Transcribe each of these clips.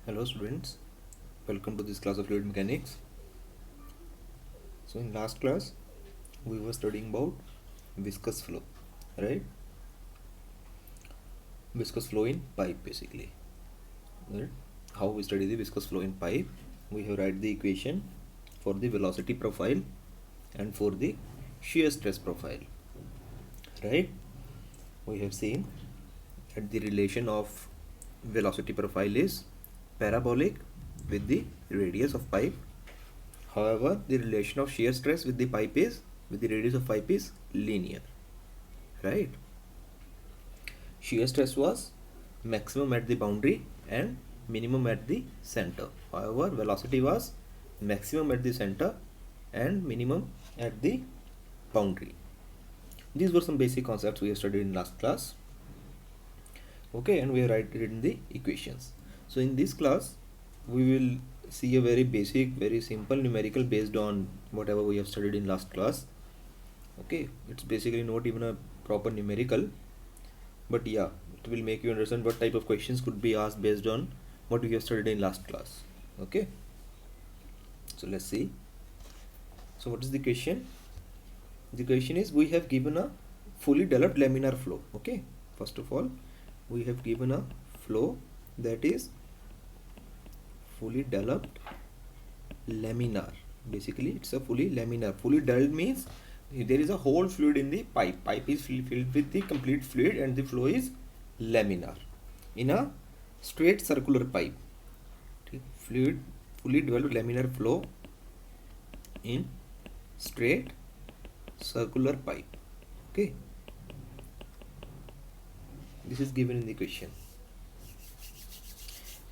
Hello students, welcome to this class of fluid mechanics. So in last class we were studying about viscous flow, right? Viscous flow in pipe basically, right? How we study the viscous flow in pipe? We have write the equation for the velocity profile and for the shear stress profile, right? We have seen that the relation of velocity profile is parabolic with the radius of pipe. However, the relation of shear stress with the radius of pipe is linear, right? Shear stress was maximum at the boundary and minimum at the center. However, velocity was maximum at the center and minimum at the boundary. These were some basic concepts we have studied in last class. Okay, and we have written the equations. So in this class, we will see a very basic, very simple numerical based on whatever we have studied in last class. Okay, it's basically not even a proper numerical, but yeah, it will make you understand what type of questions could be asked based on what we have studied in last class. Okay, so let's see. So what is the question? The question is, we have given a fully developed laminar flow. Okay, first of all, we have given a flow that is fully developed laminar. Basically it's a fully laminar. Fully developed means there is a whole fluid in the pipe is filled with the complete fluid and the flow is laminar in a straight circular pipe. Fluid fully developed laminar flow in straight circular pipe. Okay, this is given in the question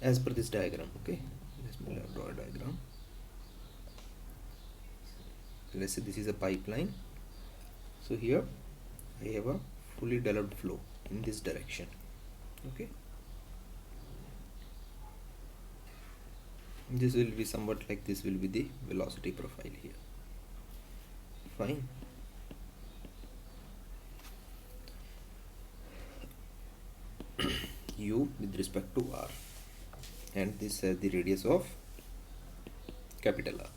as per this diagram. Okay, let me draw a diagram. Let's say this is a pipeline. So here I have a fully developed flow in this direction. Okay, this will be somewhat like this will be the velocity profile here. Fine. U with respect to R, and this is the radius of capital R.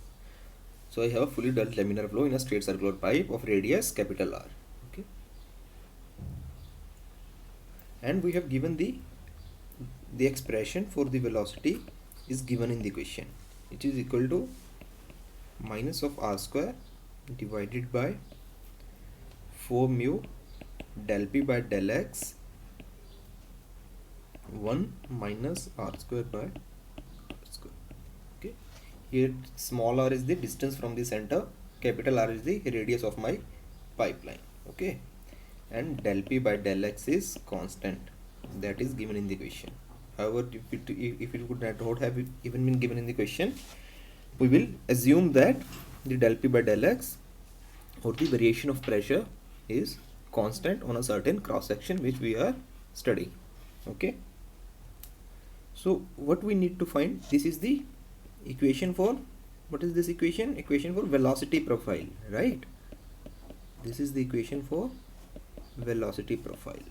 So I have a fully developed laminar flow in a straight circular pipe of radius capital R. Okay, and we have given the expression for the velocity is given in the question. It is equal to minus of R square divided by 4 mu del P by del X 1 minus R square by R square. Okay, here small r is the distance from the center, capital R is the radius of my pipeline. Okay, and del P by del X is constant, that is given in the question. However, if it could not have even been given in the question, we will assume that the del P by del X or the variation of pressure is constant on a certain cross section which we are studying. Okay, so what we need to find, this is the equation for, what is this equation? Equation for velocity profile, right? This is the equation for velocity profile.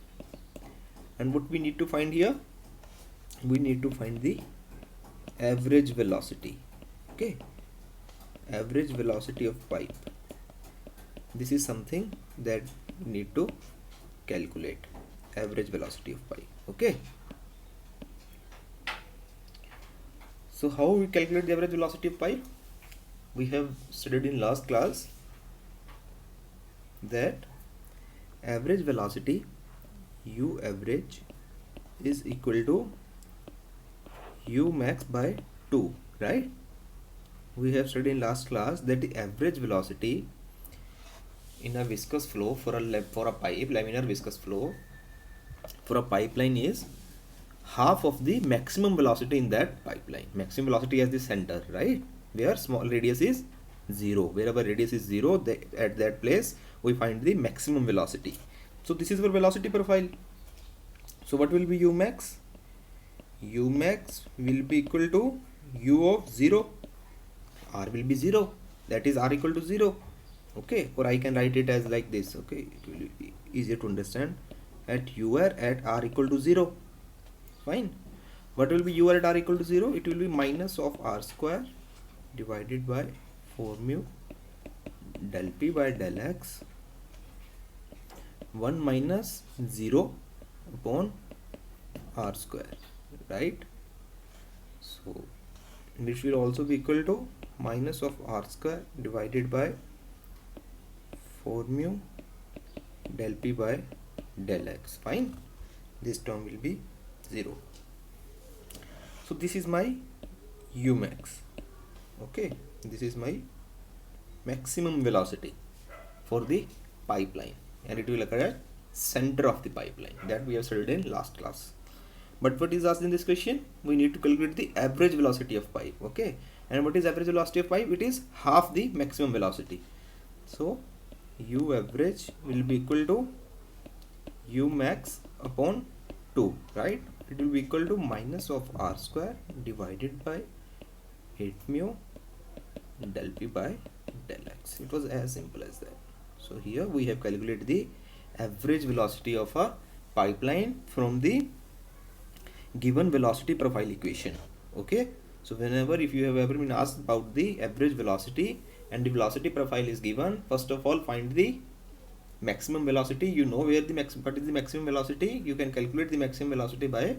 And what we need to find here, we need to find the average velocity. Okay, average velocity of pipe. This is something that we need to calculate, average velocity of pipe. Okay, so how we calculate the average velocity of pipe? We have studied in last class that average velocity U average is equal to U max by 2, right? We have studied in last class that the average velocity in a viscous flow for a pipe, laminar viscous flow for a pipeline is half of the maximum velocity in that pipeline. Maximum velocity as the center, right? Where small radius is 0. Wherever radius is 0, at that place we find the maximum velocity. So this is our velocity profile. So what will be U max? U max will be equal to U of 0. R will be 0. That is R equal to 0. Okay, or I can write it as like this. Okay, it will be easier to understand. At U R at R equal to 0. Fine. What will be u at r equal to 0? It will be minus of r square divided by 4 mu del p by del x 1 minus 0 upon r square, right? So which will also be equal to minus of r square divided by 4 mu del p by del x. Fine, this term will be 0. So this is my u max. Okay, this is my maximum velocity for the pipeline, and it will occur at center of the pipeline, that we have studied in last class. But what is asked in this question? We need to calculate the average velocity of pipe. Okay, and what is average velocity of pipe? It is half the maximum velocity. So u average will be equal to u max upon 2, right? It will be equal to minus of r square divided by 8 mu del p by del x. It was as simple as that. So here we have calculated the average velocity of a pipeline from the given velocity profile equation. Okay, so whenever if you have ever been asked about the average velocity and the velocity profile is given, first of all find the maximum velocity. You know where the what is the maximum velocity. You can calculate the maximum velocity by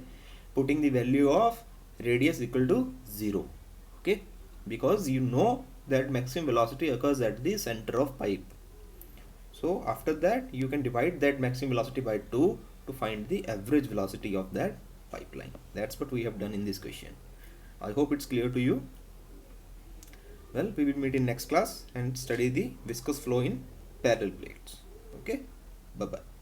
putting the value of radius equal to 0. Okay, because you know that maximum velocity occurs at the center of pipe. So after that you can divide that maximum velocity by 2 to find the average velocity of that pipeline. That's what we have done in this question. I hope it's clear to you. Well, we will meet in next class and study the viscous flow in parallel plates. Okay, bye bye.